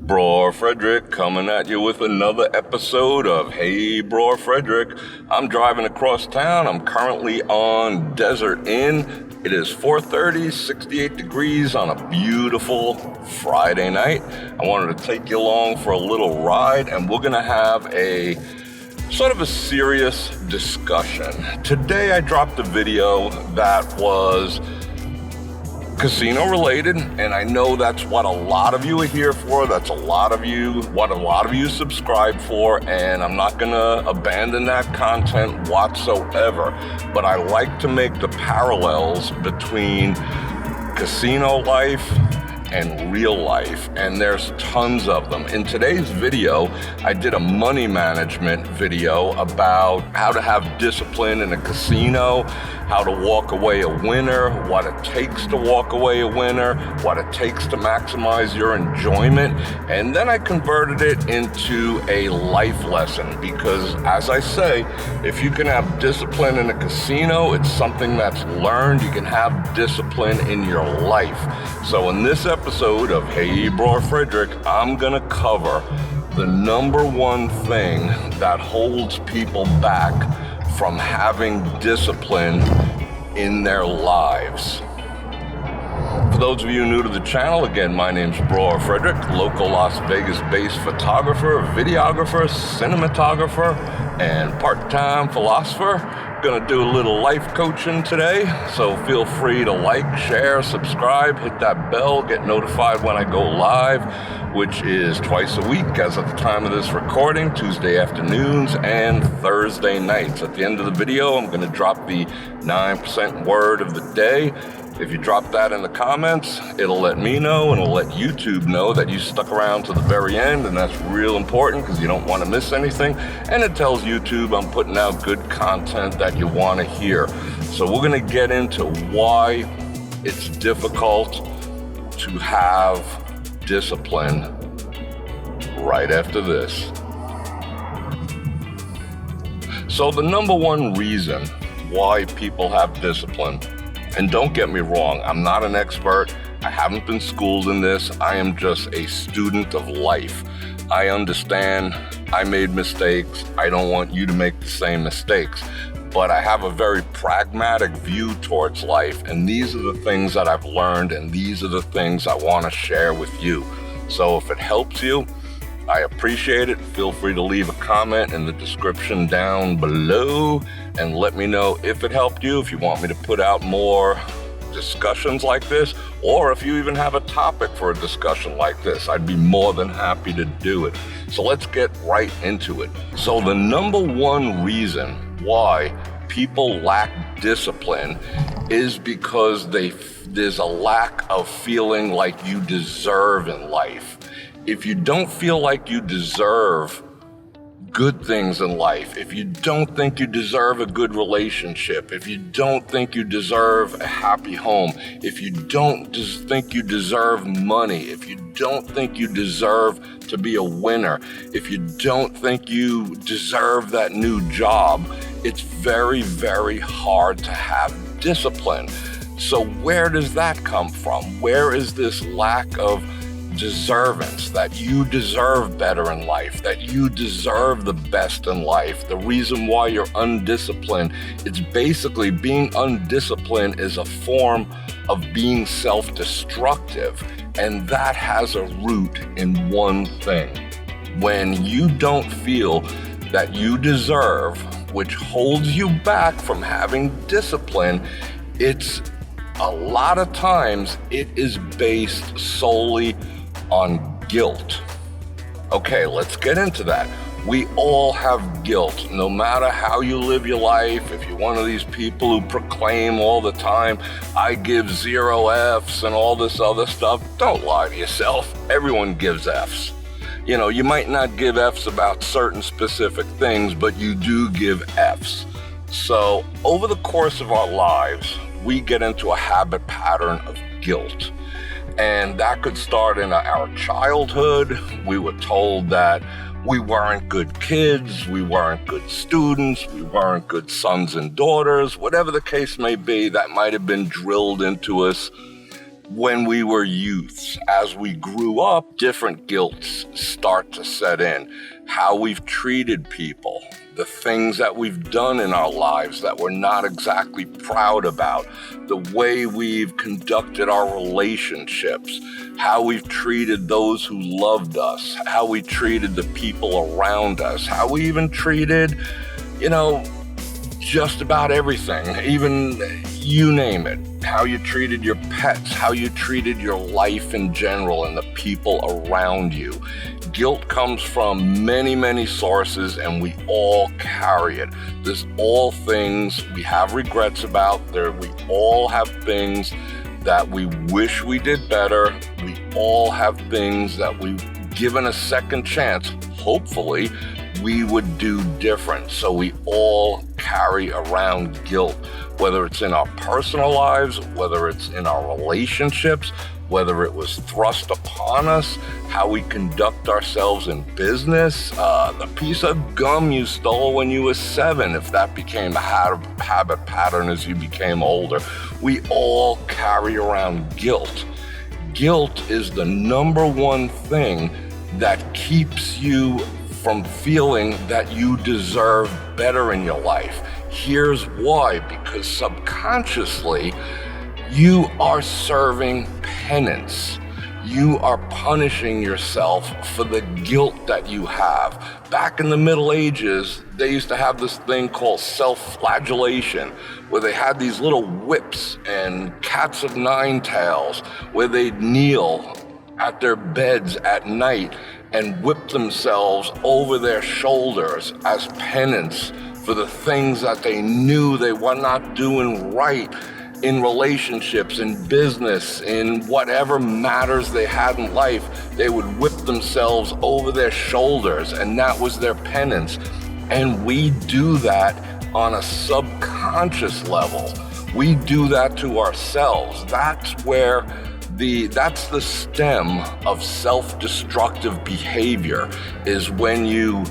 Bror Fredrik coming at you with another episode of Hey Bror Fredrik. I'm driving across town. I'm currently on Desert Inn. It is 4:30, 68 degrees on a beautiful Friday night. I wanted to take you along for a little ride, and we're gonna have a sort of a serious discussion. Today I dropped a video that was casino related, and I know that's what a lot of you are here for. That's what a lot of you subscribe for, and I'm not gonna abandon that content whatsoever. But I like to make the parallels between casino life and real life, and there's tons of them. In today's video, I did a money management video about how to have discipline in a casino, how to walk away a winner, what it takes to walk away a winner, what it takes to maximize your enjoyment, and then I converted it into a life lesson because, as I say, if you can have discipline in a casino, it's something that's learned. You can have discipline in your life. So in this episode of Hey Bror Fredrik, I'm gonna cover the number one thing that holds people back from having discipline in their lives. For those of you new to the channel, again, my name's Bror Fredrik, local Las Vegas-based photographer, videographer, cinematographer, and part-time philosopher. Gonna do a little life coaching today, so feel free to like, share, subscribe, hit that bell, get notified when I go live, which is twice a week as of the time of this recording, Tuesday afternoons and Thursday nights. At the end of the video, I'm gonna drop the 9% word of the day. If you drop that in the comments, it'll let me know and it'll let YouTube know that you stuck around to the very end, and that's real important because you don't want to miss anything. And it tells YouTube I'm putting out good content that you want to hear. So we're going to get into why it's difficult to have discipline right after this. So the number one reason why people have discipline, and don't get me wrong, I'm not an expert. I haven't been schooled in this. I am just a student of life. I understand I made mistakes. I don't want you to make the same mistakes. But I have a very pragmatic view towards life, and these are the things that I've learned, and these are the things I want to share with you. So if it helps you, I appreciate it. Feel free to leave a comment in the description down below and let me know if it helped you, if you want me to put out more discussions like this, or if you even have a topic for a discussion like this. I'd be more than happy to do it. So let's get right into it. So the number one reason why people lack discipline is because there's a lack of feeling like you deserve in life. If you don't feel like you deserve good things in life, if you don't think you deserve a good relationship, if you don't think you deserve a happy home, if you don't think you deserve money, if you don't think you deserve to be a winner, if you don't think you deserve that new job, it's very, very hard to have discipline. So where does that come from? Where is this lack of deservance, that you deserve better in life, that you deserve the best in life? The reason why you're undisciplined, it's basically being undisciplined is a form of being self-destructive, and that has a root in one thing. When you don't feel that you deserve, which holds you back from having discipline, it's a lot of times it is based solely on guilt. Okay, let's get into that. We all have guilt, no matter how you live your life. If you're one of these people who proclaim all the time, I give 0 Fs and all this other stuff, don't lie to yourself. Everyone gives Fs. You know, you might not give Fs about certain specific things, but you do give Fs. So over the course of our lives, we get into a habit pattern of guilt. And that could start in our childhood. We were told that we weren't good kids, we weren't good students, we weren't good sons and daughters, whatever the case may be, that might have been drilled into us when we were youths. As we grew up, different guilts start to set in. How we've treated people, the things that we've done in our lives that we're not exactly proud about, the way we've conducted our relationships, how we've treated those who loved us, how we treated the people around us, how we even treated, just about everything, even you name it, how you treated your pets, how you treated your life in general and the people around you. Guilt comes from many, many sources, and we all carry it. There's all things we have regrets about. We all have things that we wish we did better. We all have things that given a second chance, hopefully, we would do different. So we all carry around guilt, whether it's in our personal lives, whether it's in our relationships, whether it was thrust upon us, how we conduct ourselves in business, the piece of gum you stole when you were 7, if that became a habit pattern as you became older. We all carry around guilt. Guilt is the number one thing that keeps you from feeling that you deserve better in your life. Here's why: because subconsciously, you are serving penance. You are punishing yourself for the guilt that you have. Back in the Middle Ages, they used to have this thing called self-flagellation, where they had these little whips and cats of nine tails, where they'd kneel at their beds at night and whip themselves over their shoulders as penance for the things that they knew they were not doing right in relationships, in business, in whatever matters they had in life. They would whip themselves over their shoulders, and that was their penance. And we do that on a subconscious level. We do that to ourselves. That's the stem of self-destructive behavior, is when you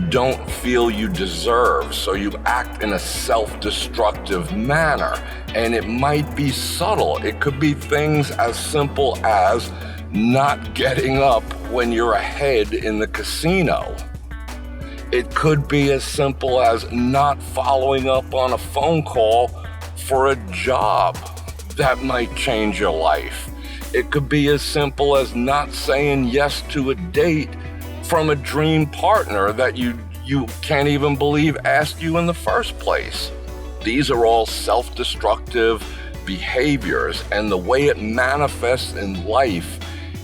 don't feel you deserve, so you act in a self-destructive manner. And it might be subtle. It could be things as simple as not getting up when you're ahead in the casino. It could be as simple as not following up on a phone call for a job that might change your life. It could be as simple as not saying yes to a date from a dream partner that you can't even believe asked you in the first place. These are all self-destructive behaviors, and the way it manifests in life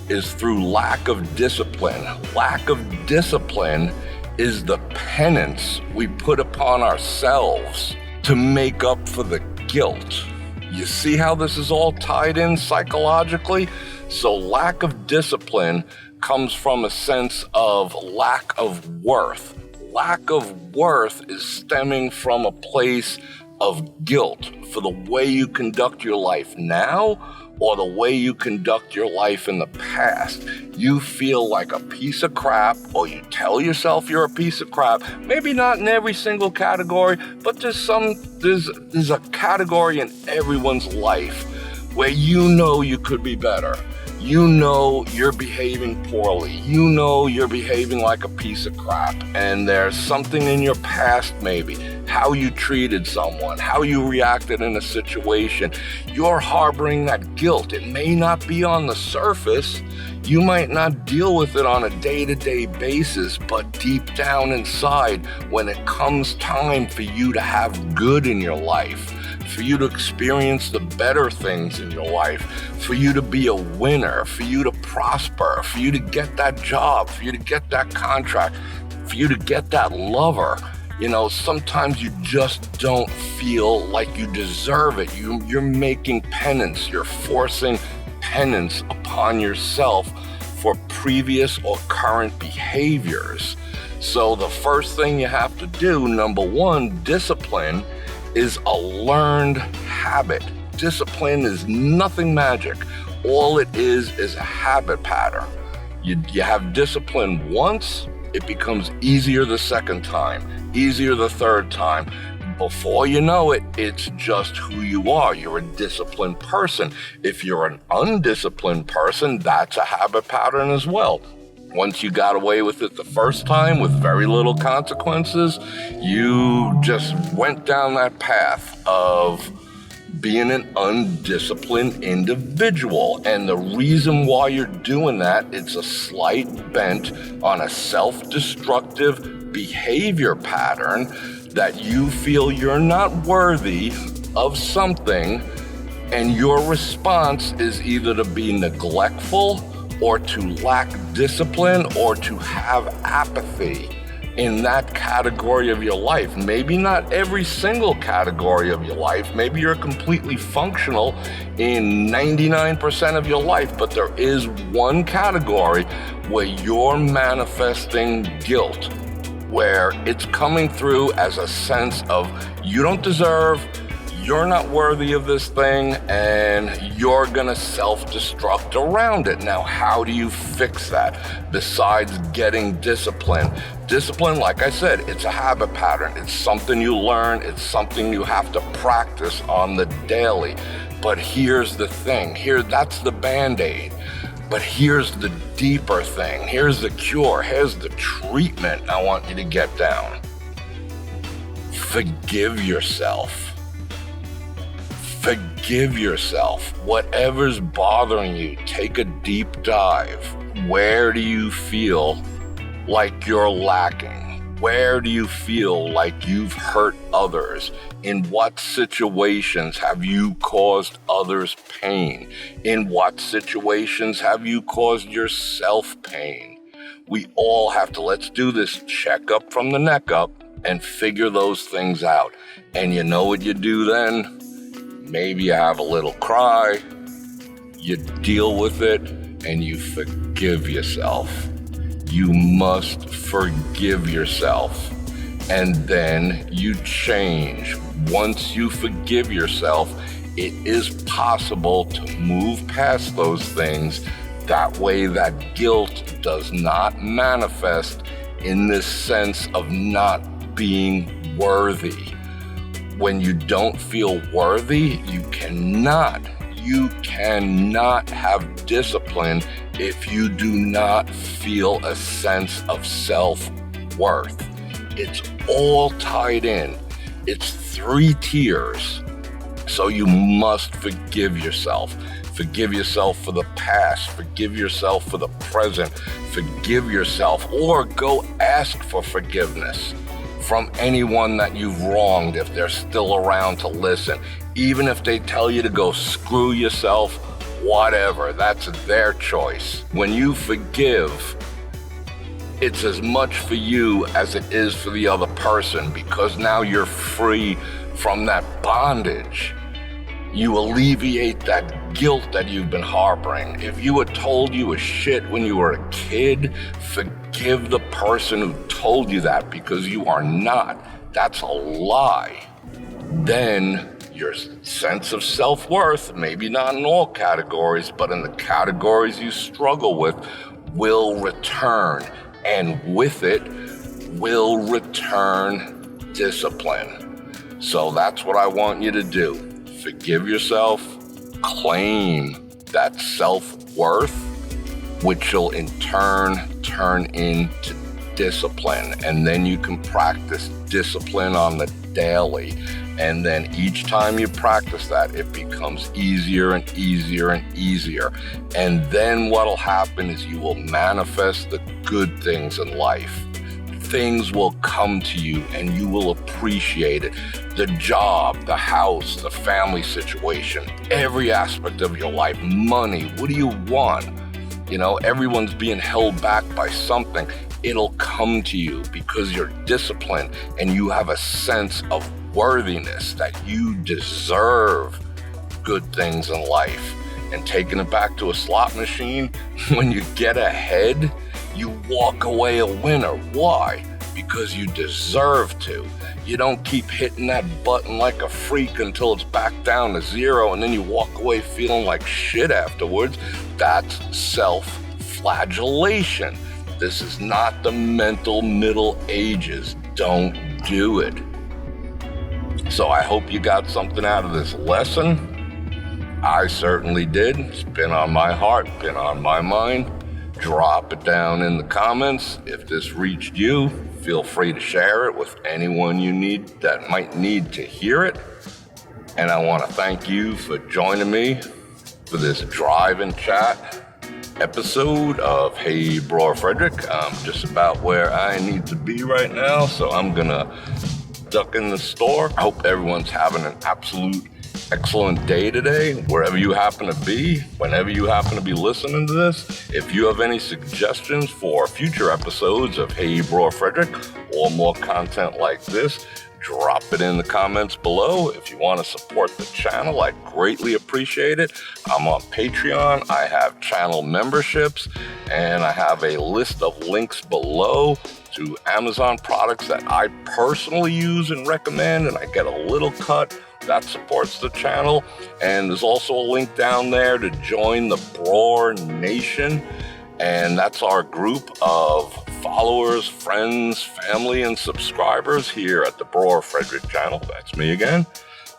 is through lack of discipline. Lack of discipline is the penance we put upon ourselves to make up for the guilt. You see how this is all tied in psychologically? So lack of discipline comes from a sense of lack of worth. Lack of worth is stemming from a place of guilt for the way you conduct your life now or the way you conduct your life in the past. You feel like a piece of crap, or you tell yourself you're a piece of crap. Maybe not in every single category, but there's a category in everyone's life where you could be better. You know you're behaving poorly. You know you're behaving like a piece of crap. And there's something in your past, maybe, how you treated someone, how you reacted in a situation. You're harboring that guilt. It may not be on the surface. You might not deal with it on a day-to-day basis, but deep down inside, when it comes time for you to have good in your life, for you to experience the better things in your life, for you to be a winner, for you to prosper, for you to get that job, for you to get that contract, for you to get that lover. Sometimes you just don't feel like you deserve it. You're making penance. You're forcing penance upon yourself for previous or current behaviors. So the first thing you have to do, number one, discipline, is a learned habit. Discipline is nothing magic. All it is a habit pattern. You have discipline once, it becomes easier the second time, easier the third time. Before you know it, it's just who you are. You're a disciplined person. If you're an undisciplined person, that's a habit pattern as well. Once you got away with it the first time with very little consequences, you just went down that path of being an undisciplined individual. And the reason why you're doing that, it's a slight bent on a self-destructive behavior pattern that you feel you're not worthy of something, and your response is either to be neglectful or to lack discipline or to have apathy in that category of your life. Maybe not every single category of your life. Maybe you're completely functional in 99% of your life, but there is one category where you're manifesting guilt, where it's coming through as a sense of you don't deserve, you're not worthy of this thing, and you're gonna self-destruct around it. Now, how do you fix that besides getting discipline? Discipline, like I said, it's a habit pattern. It's something you learn. It's something you have to practice on the daily. But here's the thing. That's the Band-Aid. But here's the deeper thing. Here's the cure. Here's the treatment I want you to get down. Forgive yourself. Forgive yourself. Whatever's bothering you, take a deep dive. Where do you feel like you're lacking? Where do you feel like you've hurt others? In what situations have you caused others pain? In what situations have you caused yourself pain? We all have to, let's do this checkup from the neck up and figure those things out. And you know what you do then? Maybe you have a little cry, you deal with it, and you forgive yourself. You must forgive yourself. And then you change. Once you forgive yourself, it is possible to move past those things. That way that guilt does not manifest in this sense of not being worthy. When you don't feel worthy, you cannot have discipline if you do not feel a sense of self-worth. It's all tied in. It's 3 tiers. So you must forgive yourself. Forgive yourself for the past. Forgive yourself for the present. Forgive yourself, or go ask for forgiveness from anyone that you've wronged if they're still around to listen. Even if they tell you to go screw yourself, whatever, that's their choice. When you forgive, it's as much for you as it is for the other person, because now you're free from that bondage. You alleviate that guilt that you've been harboring. If you were told you were shit when you were a kid, forgive the person who told you that, because you are not. That's a lie. Then your sense of self-worth, maybe not in all categories, but in the categories you struggle with, will return. And with it will return discipline. So that's what I want you to do. Forgive yourself, claim that self-worth, which will in turn turn into discipline. And then you can practice discipline on the daily. And then each time you practice that, it becomes easier and easier and easier. And then what'll happen is you will manifest the good things in life. Things will come to you and you will appreciate it. The job, the house, the family situation, every aspect of your life, money, what do you want? You know, everyone's being held back by something. It'll come to you because you're disciplined and you have a sense of worthiness that you deserve good things in life. And taking it back to a slot machine, when you get ahead, you walk away a winner. Why? Because you deserve to. You don't keep hitting that button like a freak until it's back down to 0 and then you walk away feeling like shit afterwards. That's self-flagellation. This is not the mental Middle Ages. Don't do it. So I hope you got something out of this lesson. I certainly did. It's been on my heart, been on my mind. Drop it down in the comments. If this reached you, feel free to share it with anyone you need that might need to hear it. And I want to thank you for joining me for this drive and chat episode of Hey Bror Fredrik. I'm just about where I need to be right now, so I'm gonna duck in the store. I hope everyone's having an absolute excellent day today, wherever you happen to be, whenever you happen to be listening to this. If you have any suggestions for future episodes of Hey Bror Fredrik or more content like this, drop it in the comments below. If you want to support the channel, I greatly appreciate it. I'm on Patreon. I have channel memberships, and I have a list of links below to Amazon products that I personally use and recommend, and I get a little cut that supports the channel. And there's also a link down there to join the BrorNation, and that's our group of followers, friends, family, and subscribers here at the Bror Fredrik channel. That's me again.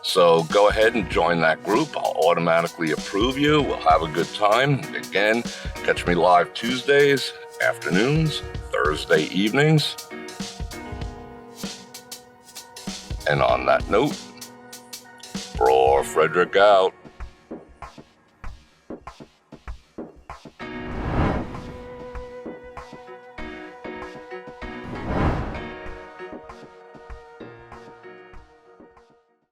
So go ahead and join that group. I'll automatically approve you. We'll have a good time. Again, catch me live Tuesdays afternoons, Thursday evenings. And on that note, Bror Fredrik out.